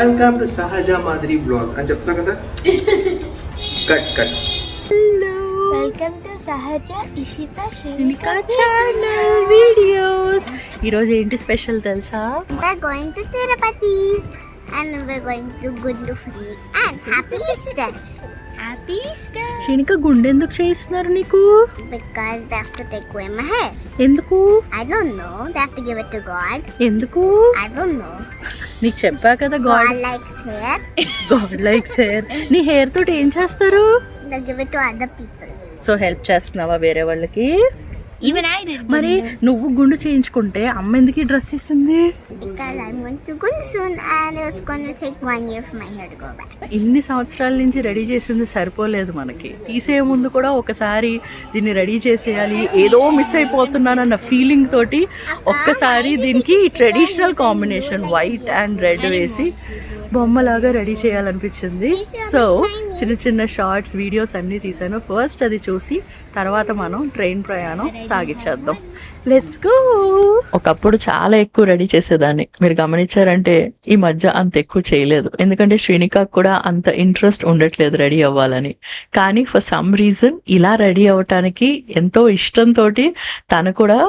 Welcome to సహజ మాదిరి blog అని చెప్తా కదా. Cut cut. వెల్కమ్ టు సహజ ఇషిత శ్రీనికా ఛానల్ వీడియోస్. ఈరోజు ఏంటి స్పెషల్ తెలుసా? We're going to Tirupati and we're going to Gundu free and happy Easter. Happy Easter. Srinika గుండె ఎందుకు చేయిస్తున్నారు నీకు? Because they have to take away my hair. ఎందుకు? I don't know. They have to give it to God. ఎందుకు? I don't know. నీకు చెప్పా కదా God likes hair. God likes hair. నీ హెయిర్ తోటి ఏం చేస్తారు? They give it to other people. So help చేస్తున్నావా వేరే వాళ్ళకి? Even I did. మరి నువ్వు గుండు చేయించుకుంటే అమ్మ ఎందుకు ఈ డ్రెస్ ఇస్తుంది? Because I'm going to Gundu soon and it's going to take 1 year for my hair to go back. ఇన్ని సంవత్సరాల నుంచి రెడీ చేసింది సరిపోలేదు మనకి. తీసే ముందు కూడా ఒకసారి దీన్ని రెడీ చేసేయాలి, ఏదో మిస్ అయిపోతున్నానన్న ఫీలింగ్ తోటి ఒక్కసారి దీనికి traditional combination white and red వేసి బొమ్మలాగా రెడీ చేయాలనిపించింది. సో చిన్న చిన్న షార్ట్స్ వీడియోస్ అన్నీ తీసాను. ఫస్ట్ అది చూసి తర్వాత మనం ట్రైన్ ప్రయాణం సాగించేద్దాం. Let's go. ఒకప్పుడు చాలా ఎక్కువ రెడీ చేసేదాన్ని. మీరు గమనించారంటే ఈ మధ్య అంత ఎక్కువ చేయలేదు, ఎందుకంటే శ్రీనికా కూడా అంత ఇంట్రెస్ట్ ఉండట్లేదు రెడీ అవ్వాలని. కానీ ఫర్ సమ్ రీజన్ ఇలా రెడీ అవ్వటానికి ఎంతో ఇష్టంతో తను కూడా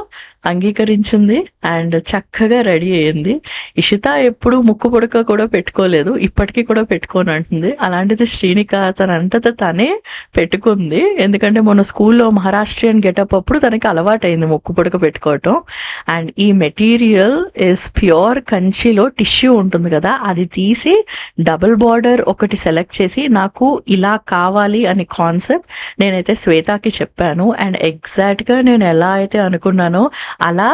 అంగీకరించింది అండ్ చక్కగా రెడీ అయ్యింది. ఇషిత ఎప్పుడు ముక్కు పుడక కూడా పెట్టుకోలేదు, ఇప్పటికీ కూడా పెట్టుకోని అంటుంది. అలాంటిది శ్రీనిక తనంతట తనే పెట్టుకుంది. ఎందుకంటే మన స్కూల్లో మహారాష్ట్రియన్ గెటప్ అప్పుడు తనకి అలవాటైంది ముక్కు పుడక పెట్టుకోవటం. అండ్ ఈ మెటీరియల్ ఇస్ ప్యూర్ కంచిలో టిష్యూ ఉంటుంది కదా, అది తీసి డబుల్ బార్డర్ ఒకటి సెలెక్ట్ చేసి నాకు ఇలా కావాలి అని కాన్సెప్ట్ నేనైతే శ్వేతకి చెప్పాను. అండ్ ఎగ్జాక్ట్గా నేను ఎలా అయితే అనుకున్నానో అలా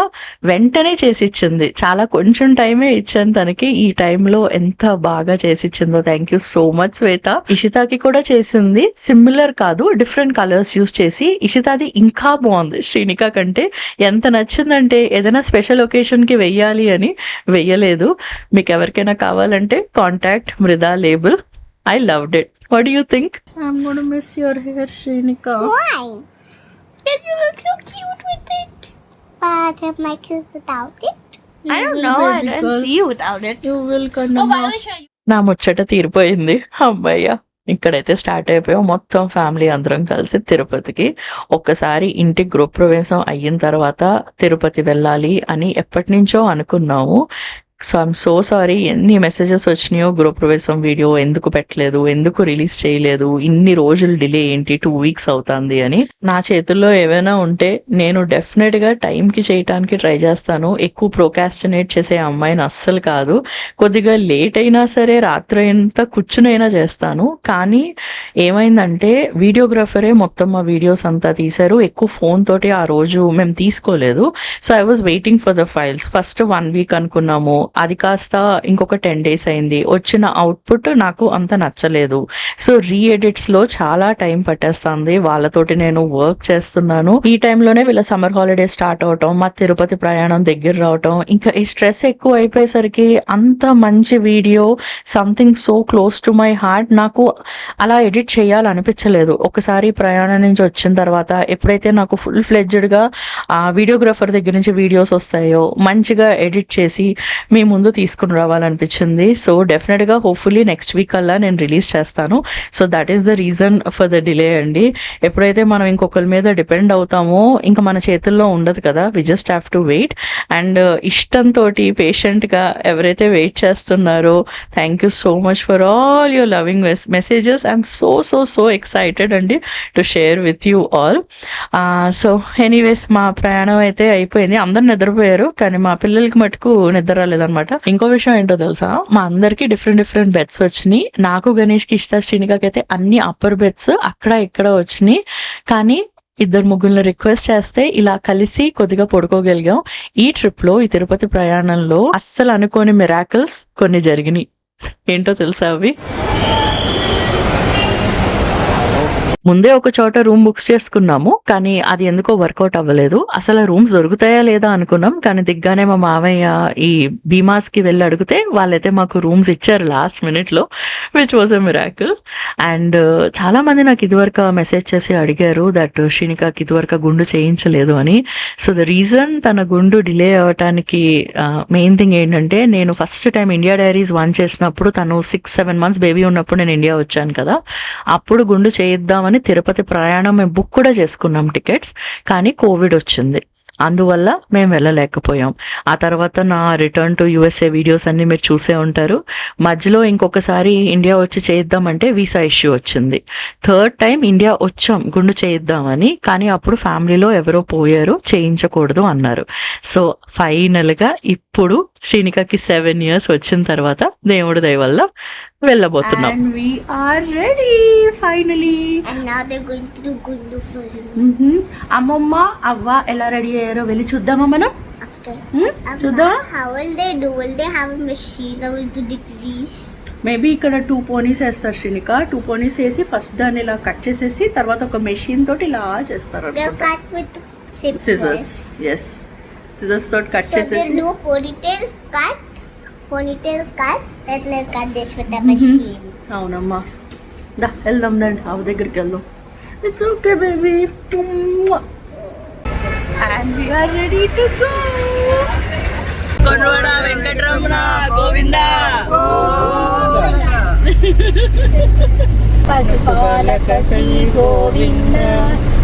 వెంటనే చేసిచ్చింది. చాలా కొంచెం టైమే ఇచ్చాను తనకి. ఈ టైంలో ఎంత బాగా చేసిచ్చిందో. థ్యాంక్ యూ సో మచ్ శ్వేత. ఇషితాకి కూడా చేసింది, సిమిలర్ కాదు డిఫరెంట్ కలర్స్ యూస్ చేసి. ఇషితాది ఇంకా బాగుంది శ్రీనిక కంటే. ఎంత నచ్చిందంటే ఏదైనా స్పెషల్ ఒకేషన్ కి వెయ్యాలి అని వెయ్యలేదు. మీకు ఎవరికైనా కావాలంటే contact మృదా label. I loved it. What do you think? I'm gonna miss your hair, Shrenika. Why? Because you look so cute with it. But am I cute without it? I don't know. I don't see you without it. You will come. Oh, but I will show you. నా ముచ్చట తీరిపోయింది అమ్మయ్య. ఇక్కడైతే start అయిపోయాం మొత్తం family అందరం కలిసి తిరుపతికి. ఒక్కసారి ఇంటి గృహప్రవేశం అయిన తర్వాత తిరుపతి వెళ్ళాలి అని ఎప్పటి నుంచో అనుకున్నాము. సో ఐఎమ్ సో సారీ, ఎన్ని మెసేజెస్ వచ్చినాయో గృహప్రవేశం వీడియో ఎందుకు పెట్టలేదు, ఎందుకు రిలీజ్ చేయలేదు, ఇన్ని రోజులు డిలే ఏంటి, 2 weeks అవుతుంది అని. నా చేతుల్లో ఏమైనా ఉంటే నేను డెఫినెట్గా టైంకి చేయటానికి ట్రై చేస్తాను. ఎక్కువ ప్రోకాస్టినేట్ చేసే అమ్మాయిని అస్సలు కాదు. కొద్దిగా లేట్ అయినా సరే రాత్రి అంతా కూర్చునైనా చేస్తాను. కానీ ఏమైందంటే వీడియోగ్రాఫరే మొత్తం మా వీడియోస్ అంతా తీశారు. ఎక్కువ ఫోన్ తోటి ఆ రోజు మేము తీసుకోలేదు. So I was waiting for the files. First 1 week అనుకున్నాము, అది కాస్త ఇంకొక 10 days అయింది. వచ్చిన అవుట్పుట్ నాకు అంత నచ్చలేదు. సో రీఎడిట్స్ లో చాలా టైం పట్టేస్తుంది. వాళ్ళతోటి నేను వర్క్ చేస్తున్నాను. ఈ టైంలోనే వీళ్ళ సమ్మర్ హాలిడే స్టార్ట్ అవటం, మా తిరుపతి ప్రయాణం దగ్గర రావటం, ఇంకా ఈ స్ట్రెస్ ఎక్కువ అయిపోయేసరికి అంత మంచి video, something so close to my heart, నాకు అలా ఎడిట్ చేయాలనిపించలేదు. ఒకసారి ప్రయాణం నుంచి వచ్చిన తర్వాత ఎప్పుడైతే నాకు ఫుల్ ఫ్లెడ్జ్డ్గా ఆ వీడియోగ్రాఫర్ దగ్గర నుంచి వీడియోస్ వస్తాయో మంచిగా ఎడిట్ చేసి మీ ముందు తీసుకుని రావాలనిపించింది. సో డెఫినెట్గా హోప్ఫుల్లీ నెక్స్ట్ వీక్ అలా నేను రిలీజ్ చేస్తాను. So that is the reason for the delay అండి. ఎప్పుడైతే మనం ఇంకొకరి మీద డిపెండ్ అవుతామో ఇంకా మన చేతుల్లో ఉండదు కదా. We just have to wait. And ఇష్టంతో పేషెంట్గా ఎవరైతే వెయిట్ చేస్తున్నారో thank you so much for all your loving messages. I'm so so so excited అండి to share with you all. So anyways మా ప్రయాణం అయితే అయిపోయింది. అందరు నిద్రపోయారు కానీ మా పిల్లలకి మటుకు నిద్ర రాలేదన్నమాట. ఇంకో విషయం ఏంటో తెలుసా, మా అందరికి డిఫరెంట్ బెడ్స్ వచ్చినాయి. నాకు గణేష్కి ఇష్ట శ్రీనికాకి అయితే అన్ని అప్పర్ బెడ్స్ అక్కడ ఇక్కడ వచ్చినాయి. కానీ 2-3 రిక్వెస్ట్ చేస్తే ఇలా కలిసి కొద్దిగా పడుకోగలిగాం. ఈ ట్రిప్ లో, ఈ తిరుపతి ప్రయాణంలో అస్సలు అనుకోని మిరాకిల్స్ కొన్ని జరిగినాయి. ఏంటో తెలుసా అవి? ముందే ఒక చోట రూమ్ బుక్స్ చేసుకున్నాము, కానీ అది ఎందుకో వర్కౌట్ అవ్వలేదు. అసలు రూమ్స్ దొరుకుతాయా లేదా అనుకున్నాం, కానీ దిగ్గానే మా మావయ్య ఈ భీమాస్ కి వెళ్ళి అడిగితే వాళ్ళైతే మాకు రూమ్స్ ఇచ్చారు లాస్ట్ మినిట్ లో, which was a miracle. And చాలా మంది నాకు ఇదివరకు మెసేజ్ చేసి అడిగారు దట్ శ్రీనికాకి ఇదివరకు గుండు చేయించలేదు అని. సో ద రీజన్ తన గుండు డిలే అవ్వటానికి మెయిన్ థింగ్ ఏంటంటే, నేను ఫస్ట్ టైం ఇండియా డైరీస్ 1 చేసినప్పుడు తను 6-7 months బేబీ ఉన్నప్పుడు నేను ఇండియా వచ్చాను కదా, అప్పుడు గుండు చేయిద్దామని తిరుపతి ప్రయాణం మేము బుక్ కూడా చేసుకున్నాం టికెట్స్, కానీ కోవిడ్ వచ్చింది, అందువల్ల మేము వెళ్ళలేకపోయాం. ఆ తర్వాత నా రిటర్న్ టు యుఎస్ఏ వీడియోస్ అన్ని మీరు చూసే ఉంటారు. మధ్యలో ఇంకొకసారి ఇండియా వచ్చి చేయిద్దామంటే వీసా ఇష్యూ వచ్చింది. 3rd టైం ఇండియా వచ్చాం గుండు చేయిద్దామని, కానీ అప్పుడు ఫ్యామిలీలో ఎవరో పోయారు, చేయించకూడదు అన్నారు. సో ఫైనల్గా ఇప్పుడు శ్రీనికాకి 7 years వచ్చిన తర్వాత దేవుడి దయ వల్ల వెళ్ళబోతున్నాం. And we are ready finally. And now they're going to do gundu for me. అమ్మమ్మ అవ్వ ఎలా రెడీ అయ్యారో వెళ్ళి చూద్దామా మనం? Okay. చూద్దాం. How will they do? Will they have a machine that will do this? Maybe ఇక్కడ 2 ponies వేస్తారు శ్రీనిక. 2 ponies వేసి ఫస్ట్ దాన్ని ఇలా కట్ చేసేసి తర్వాత ఒక మెషిన్ తోటి ఇలా చేస్తారు. They'll cut with scissors. Yes, scissors తోటి కట్ So చేసేసి they'll do ponytail cut, and they'll cut this with the machine. అవునమ్మా, దా వెళ్దాం దండి అవ్వ దగ్గరికి వెళ్దాం. It's okay baby. And we are ready to go. కొండవాడ వెంకటరమణ గోవిందా. పశుపాలక శ్రీ గోవింద,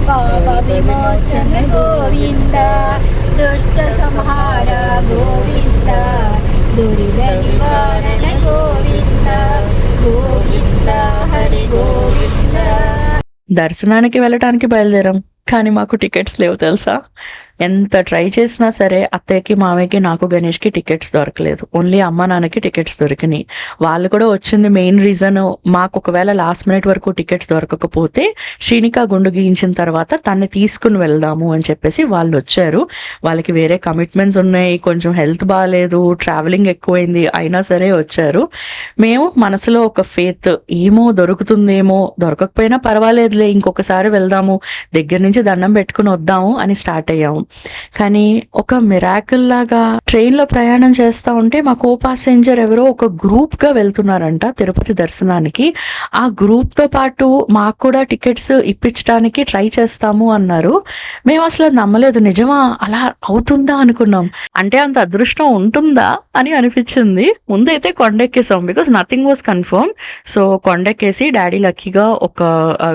పాప విమోచన గోవింద, దుష్ట సంహార గోవింద, దురిత నివారణ గోవింద, గోవింద హరి గోవింద. దర్శనానికి వెళ్ళటానికి బయలుదేరాం, కానీ మాకు టికెట్స్ లేవు తెలుసా. ఎంత ట్రై చేసినా సరే అత్తయ్యకి మామయ్యకి నాకు గణేష్కి టికెట్స్ దొరకలేదు. ఓన్లీ అమ్మ నాన్నకి టికెట్స్ దొరికినాయి. వాళ్ళు కూడా వచ్చింది మెయిన్ రీజన్, మాకు ఒకవేళ లాస్ట్ మినిట్ వరకు టికెట్స్ దొరకకపోతే శ్రీనిక గుండు గీయించిన తర్వాత తన్ని తీసుకుని వెళ్దాము అని చెప్పేసి వాళ్ళు వచ్చారు. వాళ్ళకి వేరే కమిట్మెంట్స్ ఉన్నాయి, కొంచెం హెల్త్ బాగాలేదు, ట్రావెలింగ్ ఎక్కువైంది, అయినా సరే వచ్చారు. మేము మనసులో ఒక ఫేత్, ఏమో దొరుకుతుందేమో, దొరకకపోయినా పర్వాలేదులే ఇంకొకసారి వెళ్దాము, దగ్గర నుంచి దండం పెట్టుకుని వద్దాము అని స్టార్ట్ అయ్యాము. కానీ ఒక మిరాకిల్ లాగా ట్రైన్ లో ప్రయాణం చేస్తా ఉంటే మా కో పాసెంజర్ ఎవరో ఒక గ్రూప్ గా వెళ్తున్నారంట తిరుపతి దర్శనానికి. ఆ గ్రూప్ తో పాటు మాకు కూడా టికెట్స్ ఇప్పించడానికి ట్రై చేస్తాము అన్నారు. మేము అసలు నమ్మలేదు, నిజమా అలా అవుతుందా అనుకున్నాం. అంటే అంత అదృష్టం ఉంటుందా అని అనిపించింది. ముందైతే కొండెక్కేసాం, because nothing was confirm. So కొండెక్కేసి డాడీ లక్కీగా ఒక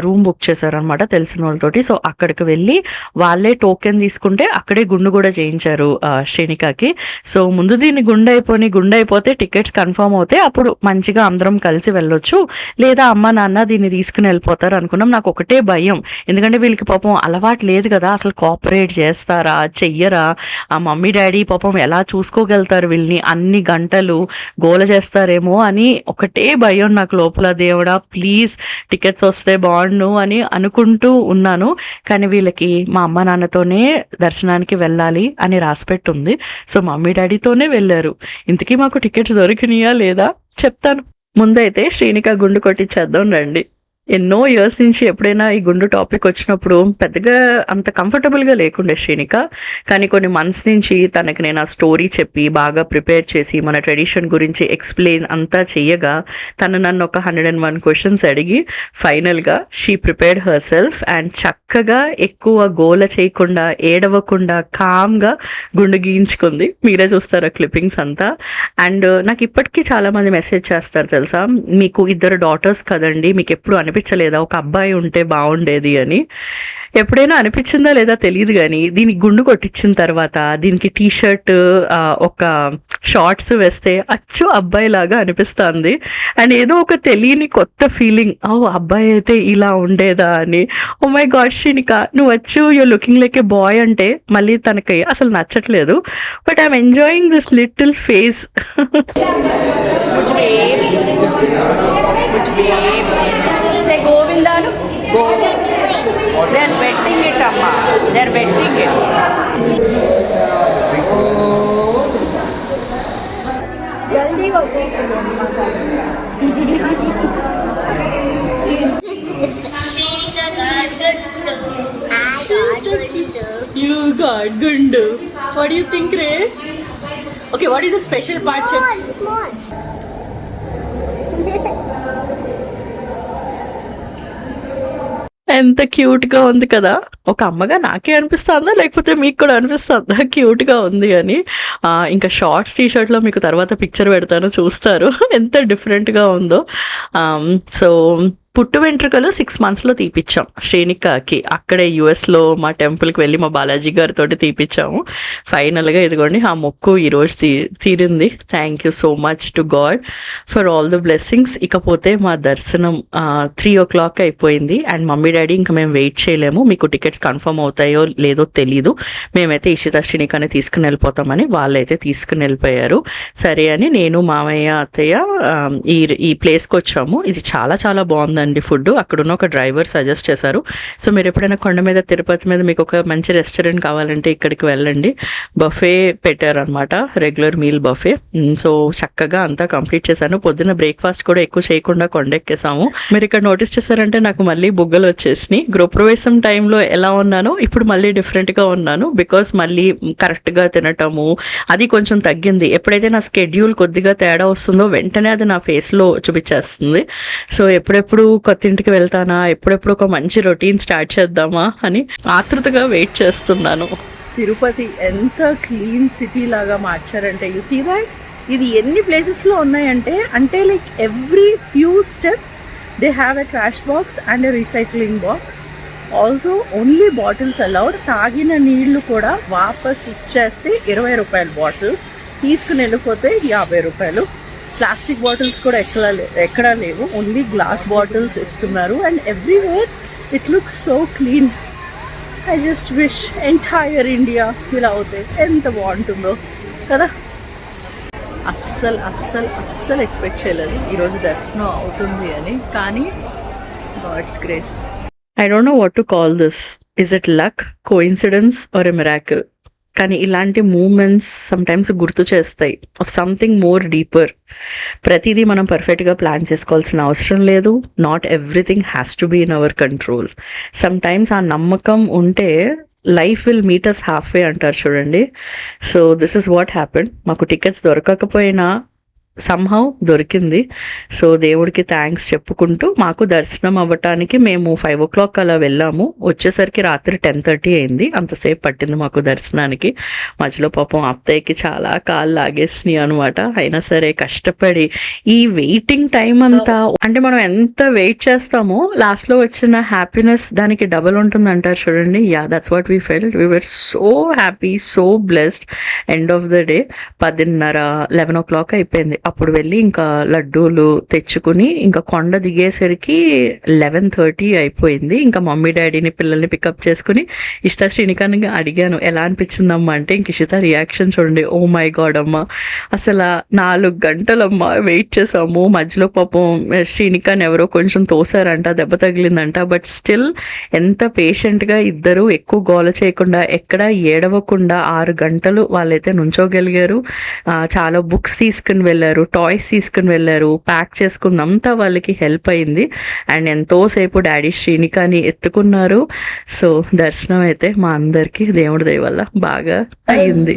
రూమ్ బుక్ చేశారనమాట తెలిసిన వాళ్ళతోటి. సో అక్కడికి వెళ్ళి వాళ్ళే టోకెన్ తీసుకుంటే అక్కడే గుండు కూడా చేయించారు శ్రీనికాకి. సో ముందు దీన్ని గుండు అయిపోతే టికెట్స్ కన్ఫర్మ్ అవుతాయి, అప్పుడు మంచిగా అందరం కలిసి వెళ్ళొచ్చు, లేదా అమ్మ నాన్న దీన్ని తీసుకుని వెళ్ళిపోతారు అనుకున్నాం. నాకు ఒకటే భయం, ఎందుకంటే వీళ్ళకి పాపం అలవాటు లేదు కదా, అసలు కోఆపరేట్ చేస్తారా చెయ్యరా, ఆ మమ్మీ డాడీ పాపం ఎలా చూసుకోగలుగుతారు వీళ్ళని, అన్ని గంటలు గోల చేస్తారేమో అని ఒకటే భయం నాకు లోపల. దేవుడా ప్లీజ్ టికెట్స్ వస్తే బాగుండు అని అనుకుంటూ ఉన్నాను. కానీ వీళ్ళకి మా అమ్మ నాన్నతోనే దర్శనానికి వెళ్ళాలి అని రాసిపెట్టుంది. సో మమ్మీ డాడీతోనే వెళ్ళారు. ఇంతకీ మాకు టికెట్స్ దొరికినాయా లేదా చెప్తాను. ముందైతే శ్రీనిక గుండు కొట్టించేద్దాం రండి. ఎన్నో ఇయర్స్ నుంచి ఎప్పుడైనా ఈ గుండు టాపిక్ వచ్చినప్పుడు పెద్దగా అంత కంఫర్టబుల్గా లేకుండే శ్రీనిక, కానీ కొన్ని మంత్స్ నుంచి తనకి నేను ఆ స్టోరీ చెప్పి బాగా ప్రిపేర్ చేసి మన ట్రెడిషన్ గురించి ఎక్స్ప్లెయిన్ అంతా చెయ్యగా తను నన్ను ఒక 101 questions అడిగి ఫైనల్గా she prepared her self and చక్కగా ఎక్కువ గోల చేయకుండా ఏడవకుండా కామ్గా గుండు గీయించుకుంది. మీరే చూస్తారు క్లిప్పింగ్స్ అంతా. అండ్ నాకు ఇప్పటికీ చాలామంది మెసేజ్ చేస్తారు తెలుసా, మీకు 2 daughters కదండి, మీకు ఎప్పుడు అనిపించలేదా ఒక అబ్బాయి ఉంటే బాగుండేది అని. ఎప్పుడైనా అనిపించిందా లేదా తెలియదు, కానీ దీనికి గుండు కొట్టించిన తర్వాత దీనికి టీషర్ట్ ఒక షార్ట్స్ వేస్తే అచ్చు అబ్బాయి లాగా అనిపిస్తుంది. అండ్ ఏదో ఒక తెలియని కొత్త ఫీలింగ్, అబ్బాయి అయితే ఇలా ఉండేదా అని. ఓ మై గాడ్ శ్రీనిక, నువ్వు వచ్చు you looking like a boy అంటే మళ్ళీ తనకి అసలు నచ్చట్లేదు. But I'm enjoying this little phase. గోవిందాను దే ఆర్ బెట్టింగ్ ఇట్ అమ్మా, దే ఆర్ బెట్టింగ్ ఇట్. జల్దీ వచ్చేస్తుంది అన్నమాట. you got, Gundu? What do you think, Ray? Okay, what is the special part? Small. ఎంత క్యూట్ గా ఉంది కదా. ఒక అమ్మగా నాకే అనిపిస్తుందా లేకపోతే మీకు కూడా అనిపిస్తుందా క్యూట్ గా ఉంది అని? ఇంకా షార్ట్స్ టీషర్ట్ లో మీకు తర్వాత పిక్చర్ పెడతాను, చూస్తారు ఎంత డిఫరెంట్ గా ఉందో. సో పుట్టు వెంట్రుకలు 6 monthsలో తీపిచ్చాం శ్రీనికాకి. అక్కడే యుఎస్లో మా టెంపుల్కి వెళ్ళి మా బాలాజీ గారితో తీపిచ్చాము. ఫైనల్గా ఇదిగోండి ఆ మొక్కు ఈరోజు తీరింది. Thank you so much to God for all the blessings. ఇకపోతే మా దర్శనం 3 o'clock అయిపోయింది. అండ్ మమ్మీ డాడీ ఇంకా మేము వెయిట్ చేయలేము, మీకు టికెట్స్ కన్ఫర్మ్ అవుతాయో లేదో తెలీదు, మేమైతే ఇషితా శ్రీనికాని తీసుకుని వెళ్ళిపోతామని వాళ్ళైతే తీసుకుని వెళ్ళిపోయారు. సరే అని నేను మామయ్య అత్తయ్య ఈ ప్లేస్కి వచ్చాము. ఇది చాలా చాలా బాగుంది ఫుడ్. అక్కడున్న ఒక డ్రైవర్ సజెస్ట్ చేశారు, సో మీరు ఎప్పుడైనా కొండ మీద తిరుపతి మీద మీకు ఒక మంచి రెస్టారెంట్ కావాలంటే ఇక్కడికి వెళ్ళండి. బఫే పెట్టారనమాట, రెగ్యులర్ మీల్ బఫే. సో చక్కగా అంతా కంప్లీట్ చేశాను. పొద్దున్న బ్రేక్ఫాస్ట్ కూడా ఎక్కువ చేయకుండా కొండెక్కేసాము. మీరు ఇక్కడ నోటీస్ చేశారంటే నాకు మళ్ళీ బుగ్గలు వచ్చేసినాయి. గృహప్రవేశం టైంలో ఎలా ఉన్నానో ఇప్పుడు మళ్ళీ డిఫరెంట్గా ఉన్నాను. బికాస్ మళ్ళీ కరెక్ట్గా తినటము అది కొంచెం తగ్గింది. ఎప్పుడైతే నా స్కెడ్యూల్ కొద్దిగా తేడా వస్తుందో వెంటనే అది నా ఫేస్లో చూపించేస్తుంది. సో ఎప్పుడెప్పుడు కొత్త ఇంటికి వెళ్తానా, ఎప్పుడెప్పుడు ఒక మంచి రొటీన్ స్టార్ట్ చేద్దామా అని ఆతృతగా వెయిట్ చేస్తున్నాను. తిరుపతి ఎంత క్లీన్ సిటీ లాగా మార్చారంటే, యు సీ దట్ ఇది ఎన్ని ప్లేసెస్లో ఉన్నాయంటే, అంటే like every few steps they have a trash box and a recycling box. Also only bottles allowed. తాగిన నీళ్లు కూడా వాపస్ ఇచ్చేస్తే 20 రూపాయల బాటిల్, తీసుకుని వెళ్ళిపోతే 50 రూపాయలు. ప్లాస్టిక్ బాటిల్స్ కూడా ఎక్కడా లేవు, ఓన్లీ గ్లాస్ బాటిల్స్ ఇస్తున్నారు. And everywhere it looks so clean. I just wish entire India ఇలా అవుతే ఎంత బాగుంటుందో కదా. అస్సలు ఎక్స్పెక్ట్ చేయలేదు ఈరోజు దర్శనం అవుతుంది అని, కానీ god's grace. I don't know what to call this. Is it luck, coincidence or a miracle? కానీ ఇలాంటి మూమెంట్స్ సమ్టైమ్స్ గుర్తు చేస్తాయి ఆఫ్ సంథింగ్ మోర్ డీపర్. ప్రతిదీ మనం పర్ఫెక్ట్గా ప్లాన్ చేసుకోవాల్సిన అవసరం లేదు. Not everything has to be in our control. Sometimes ఆ నమ్మకం ఉంటే life will meet us half way అంటారు చూడండి. So this is what happened. మాకు టికెట్స్ దొరకకపోయినా సంహౌ దొరికింది. సో దేవుడికి థ్యాంక్స్ చెప్పుకుంటూ మాకు దర్శనం అవ్వటానికి మేము 5 o'clock అలా వెళ్ళాము. వచ్చేసరికి రాత్రి 10:30 అయింది. అంతసేపు పట్టింది మాకు దర్శనానికి. మధ్యలో పాపం అత్తయ్యకి చాలా కాళ్ళు లాగేసినాయి అనమాట. అయినా సరే కష్టపడి ఈ వెయిటింగ్ టైం అంతా, అంటే మనం ఎంత వెయిట్ చేస్తామో లాస్ట్లో వచ్చిన హ్యాపీనెస్ దానికి డబుల్ ఉంటుంది అంటారు చూడండి. Yeah, that's what we felt. We were so happy, so blessed. End of the day 10:30, 11 o'clock అయిపోయింది. అప్పుడు వెళ్ళి ఇంకా లడ్డూలు తెచ్చుకుని ఇంకా కొండ దిగేసరికి 11:30 అయిపోయింది. ఇంకా మమ్మీ డాడీని పిల్లల్ని పికప్ చేసుకుని ఇషితా శ్రీనికాని అడిగాను ఎలా అనిపించిందమ్మా అంటే, ఇంక ఇషితా రియాక్షన్ చూడండి. ఓ మై గాడ్ అమ్మా, అసలు 4 గంటలమ్మా వెయిట్ చేసాము. మధ్యలో పాపం శ్రీనికాని ఎవరో కొంచెం తోసారంట, దెబ్బ తగిలిందంట. బట్ స్టిల్ ఎంత పేషెంట్గా ఇద్దరు ఎక్కువ గోల చేయకుండా ఎక్కడ ఏడవకుండా 6 గంటలు వాళ్ళైతే నుంచోగలిగారు. చాలా బుక్స్ తీసుకుని వెళ్ళారు, టాయ్స్ తీసుకుని వెళ్ళారు, ప్యాక్ చేసుకుందంతా వాళ్ళకి హెల్ప్ అయింది. అండ్ ఎంతోసేపు డాడీ శ్రీనికాని ఎత్తుకున్నారు. సో దర్శనం అయితే మా అందరికి దేవుడి దయ వల్ల బాగా అయింది.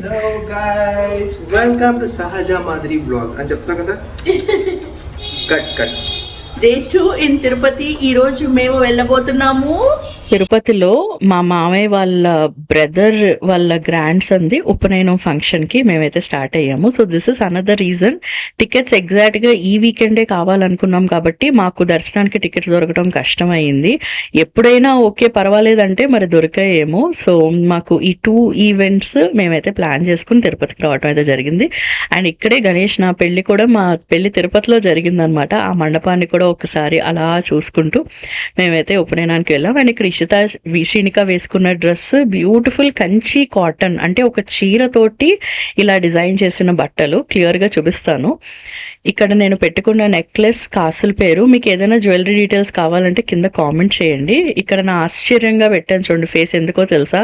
వెల్కమ్ టు సహజ మాదిరి బ్లాగ్ అని చెప్తా కదా. Cut Day 2 in Tirupati. ఈరోజు మేము వెళ్ళబోతున్నాము తిరుపతిలో మా మామయ్య వాళ్ళ బ్రదర్ వాళ్ళ గ్రాండ్ సన్ది ఉపనయనం ఫంక్షన్కి మేమైతే స్టార్ట్ అయ్యాము. So this is another reason. Tickets ఎగ్జాక్ట్గా ఈ వీకెండే కావాలనుకున్నాం కాబట్టి మాకు దర్శనానికి టికెట్స్ దొరకడం కష్టమైంది. ఎప్పుడైనా ఓకే పర్వాలేదంటే మరి దొరికాయేమో. సో మాకు ఈ 2 ఈవెంట్స్ మేమైతే ప్లాన్ చేసుకుని తిరుపతికి రావడం అయితే జరిగింది. అండ్ ఇక్కడే గణేష్ నా పెళ్ళి కూడా, మా పెళ్ళి తిరుపతిలో జరిగిందనమాట. ఆ మండపాన్ని కూడా ఒకసారి అలా చూసుకుంటూ మేమైతే ఉపనయనానికి వెళ్ళాం. అండ్ ఇక్కడ ఇషితా శ్రీనిక వేసుకున్న డ్రెస్ బ్యూటిఫుల్ కంచి కాటన్, అంటే ఒక చీరతోటి ఇలా డిజైన్ చేసిన బట్టలు. క్లియర్గా చూపిస్తాను. ఇక్కడ నేను పెట్టుకున్న నెక్లెస్ కాసుల పేరు. మీకు ఏదైనా జ్యువెలరీ డీటెయిల్స్ కావాలంటే కింద కామెంట్ చేయండి. ఇక్కడ నా ఆశ్చర్యంగా పెట్టాను చూడండి ఫేస్. ఎందుకో తెలుసా,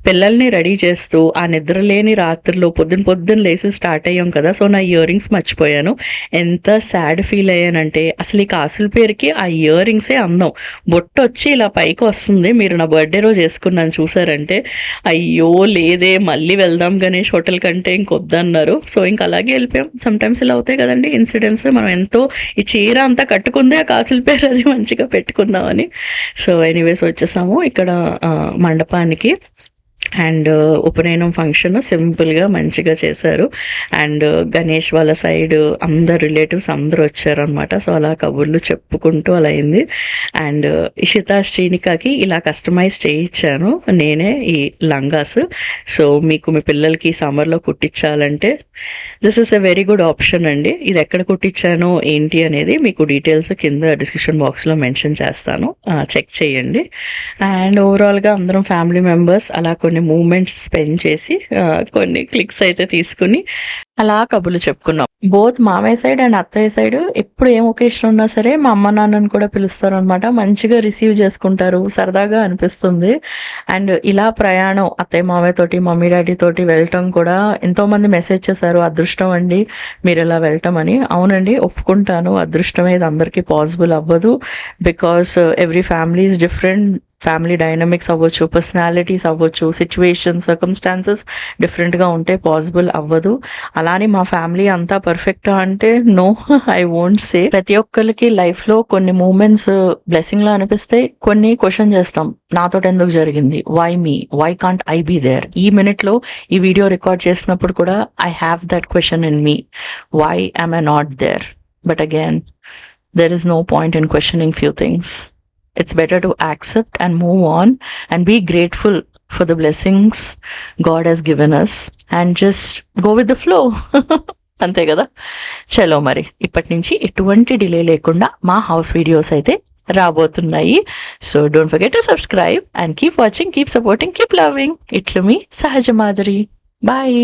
పిల్లల్ని రెడీ చేస్తూ ఆ నిద్రలేని రాత్రిలో పొద్దున్న లేసి స్టార్ట్ అయ్యాం కదా. సో నా ఇయర్ రింగ్స్ మర్చిపోయాను. ఎంత సాడ్ ఫీల్ అయ్యానంటే, అసలు ఈ కాసులు కాసుల పేరుకి ఆ ఇయర్ రింగ్సే అందం. బొట్టు వచ్చి ఇలా పైకి వస్తుంది. మీరు నా బర్త్డే రోజు వేసుకున్నాను చూసారంటే, అయ్యో లేదే మళ్ళీ వెళ్దాం గణేష్ హోటల్ కంటే ఇంకొద్దన్నారు. సో ఇంక అలాగే వెళ్ళిపోయాం. సమ్టైమ్స్ ఇలా అవుతాయి కదండి ఇన్సిడెంట్స్. మనం ఎంతో ఈ చీర అంతా కట్టుకుందే ఆ కాసుల పేరు అది మంచిగా పెట్టుకుందామని. సో ఎనీవేస్ వచ్చేసాము ఇక్కడ మండపానికి. అండ్ ఉపనయనం ఫంక్షన్ సింపుల్గా మంచిగా చేశారు. అండ్ గణేష్ వాళ్ళ సైడ్ అందరు రిలేటివ్స్ అందరూ వచ్చారనమాట. సో అలా కబుర్లు చెప్పుకుంటూ అలా అయింది. అండ్ ఇషిత శ్రీనికాకి ఇలా కస్టమైజ్ చేయించాను నేనే ఈ లంగాస్. సో మీకు మీ పిల్లలకి సమ్మర్లో కుట్టించాలంటే this is a very good option అండి. ఇది ఎక్కడ కుట్టించాను ఏంటి అనేది మీకు డీటెయిల్స్ కింద డిస్క్రిప్షన్ బాక్స్లో మెన్షన్ చేస్తాను, చెక్ చేయండి. అండ్ ఓవరాల్గా అందరం ఫ్యామిలీ మెంబర్స్ అలా కొన్ని మూమెంట్స్ స్పెండ్ చేసి కొన్ని క్లిక్స్ అయితే తీసుకుని అలా కబుర్లు చెప్పుకున్నాం. బోత్ మామయ్య సైడ్ అండ్ అత్తయ్య సైడ్ ఎప్పుడు ఏం ఒకేషన్ ఉన్నా సరే మా అమ్మ నాన్నని కూడా పిలుస్తారు అనమాట. మంచిగా రిసీవ్ చేసుకుంటారు, సరదాగా అనిపిస్తుంది. అండ్ ఇలా ప్రయాణం అత్తయ్య మామయ్య తోటి మమ్మీ డాడీ తోటి వెళ్ళటం కూడా ఎంతోమంది మెసేజ్ చేశారు, అదృష్టం అండి మీరు ఇలా వెళ్ళటం అని. అవునండి, ఒప్పుకుంటాను, అదృష్టమే, ఇది అందరికీ పాసిబుల్ అవ్వదు. Because every family is different. Family dynamics అవ్వచ్చు, పర్సనాలిటీస్ అవ్వచ్చు, సిచ్యువేషన్స్ సర్కమ్స్టాన్సెస్ డిఫరెంట్గా ఉంటే పాసిబుల్ అవ్వదు. అలానే మా ఫ్యామిలీ అంతా పర్ఫెక్టా అంటే నో, ఐ వోంట్ సే. ప్రతి ఒక్కరికి లైఫ్లో కొన్ని మూమెంట్స్ బ్లెస్సింగ్లా అనిపిస్తే కొన్ని క్వశ్చన్ చేస్తాం, నాతో ఎందుకు జరిగింది, why me, why can't I be there. ఈ మినిట్లో ఈ వీడియో రికార్డ్ చేసినప్పుడు కూడా I have that question in me, why am I not there? But again, there is no point in questioning few things. It's better to accept and move on and be grateful for the blessings God has given us and just go with the flow. అంతే కదా. చలో మరి ఇప్పటి నుంచి ఎటువంటి delay లేకుండా మా house videos అయితే రాబోతున్నాయి. So don't forget to subscribe and keep watching, keep supporting, keep loving. ఇట్లు మీ సహజ మాధురి. బాయ్.